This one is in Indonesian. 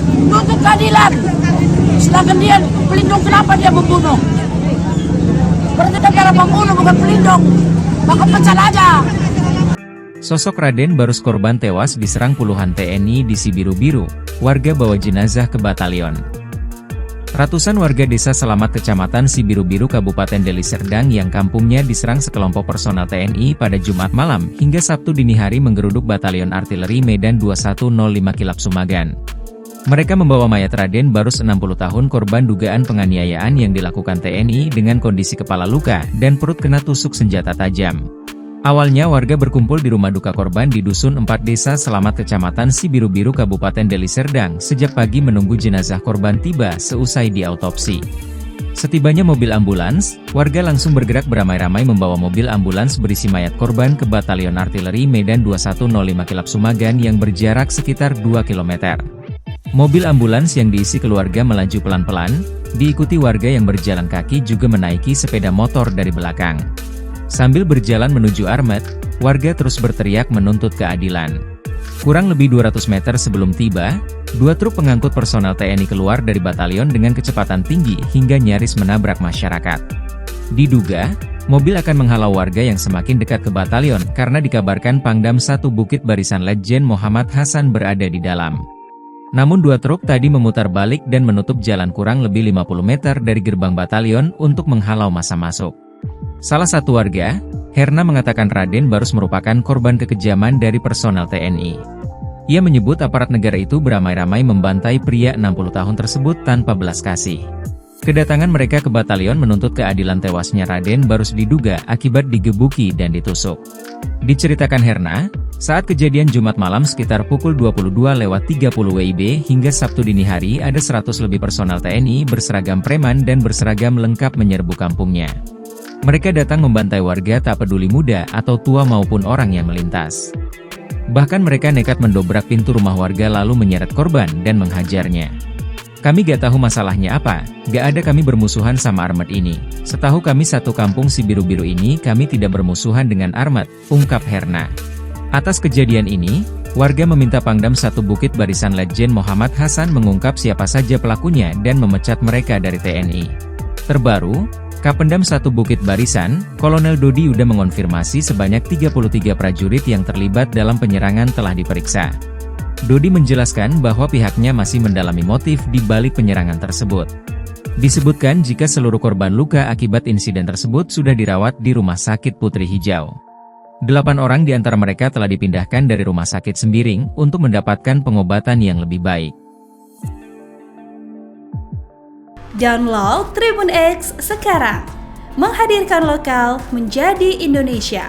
Tuntut keadilan. Sedangkan dia pelindung, kenapa dia membunuh? Berarti negara membunuh bukan pelindung. Maka pecat aja. Sosok Raden Barus korban tewas diserang puluhan TNI di Sibiru-Biru. Warga bawa jenazah ke batalion. Ratusan warga desa Selamat Kecamatan Sibiru-Biru Kabupaten Deli Serdang yang kampungnya diserang sekelompok personel TNI pada Jumat malam hingga Sabtu dini hari menggeruduk Batalion Artileri Medan 2105 Kilap Sumagan. Mereka membawa mayat Raden Barus 60 tahun korban dugaan penganiayaan yang dilakukan TNI dengan kondisi kepala luka dan perut kena tusuk senjata tajam. Awalnya warga berkumpul di rumah duka korban di Dusun 4 Desa Selamat Kecamatan Sibiru-Biru Kabupaten Deli Serdang sejak pagi menunggu jenazah korban tiba seusai diautopsi. Setibanya mobil ambulans, warga langsung bergerak beramai-ramai membawa mobil ambulans berisi mayat korban ke Batalion Artileri Medan 2105 Kilap Sumagan yang berjarak sekitar 2 km. Mobil ambulans yang diisi keluarga melaju pelan-pelan, diikuti warga yang berjalan kaki juga menaiki sepeda motor dari belakang. Sambil berjalan menuju Armet, warga terus berteriak menuntut keadilan. Kurang lebih 200 meter sebelum tiba, dua truk pengangkut personel TNI keluar dari batalion dengan kecepatan tinggi hingga nyaris menabrak masyarakat. Diduga, mobil akan menghalau warga yang semakin dekat ke batalion karena dikabarkan Pangdam 1 Bukit Barisan Letjen Muhammad Hasan berada di dalam. Namun dua truk tadi memutar balik dan menutup jalan kurang lebih 50 meter dari gerbang batalion untuk menghalau massa masuk. Salah satu warga, Herna mengatakan Raden Barus merupakan korban kekejaman dari personel TNI. Ia menyebut aparat negara itu beramai-ramai membantai pria 60 tahun tersebut tanpa belas kasih. Kedatangan mereka ke batalion menuntut keadilan tewasnya Raden Barus diduga akibat digebuki dan ditusuk. Diceritakan Herna, saat kejadian Jumat malam sekitar pukul 22.30 WIB hingga Sabtu dini hari ada 100 lebih personel TNI berseragam preman dan berseragam lengkap menyerbu kampungnya. Mereka datang membantai warga tak peduli muda atau tua maupun orang yang melintas. Bahkan mereka nekat mendobrak pintu rumah warga lalu menyeret korban dan menghajarnya. Kami gak tahu masalahnya apa, gak ada kami bermusuhan sama Armet ini. Setahu kami satu kampung Sibiru-Biru ini kami tidak bermusuhan dengan Armet, ungkap Herna. Atas kejadian ini, warga meminta Pangdam 1 Bukit Barisan Letjen Muhammad Hasan mengungkap siapa saja pelakunya dan memecat mereka dari TNI. Terbaru, Kapendam 1 Bukit Barisan, Kolonel Dodi Yuda mengonfirmasi sebanyak 33 prajurit yang terlibat dalam penyerangan telah diperiksa. Dodi menjelaskan bahwa pihaknya masih mendalami motif di balik penyerangan tersebut. Disebutkan jika seluruh korban luka akibat insiden tersebut sudah dirawat di Rumah Sakit Putri Hijau. 8 orang di antara mereka telah dipindahkan dari Rumah Sakit Sembiring untuk mendapatkan pengobatan yang lebih baik. Download Tribun X sekarang, menghadirkan lokal menjadi Indonesia.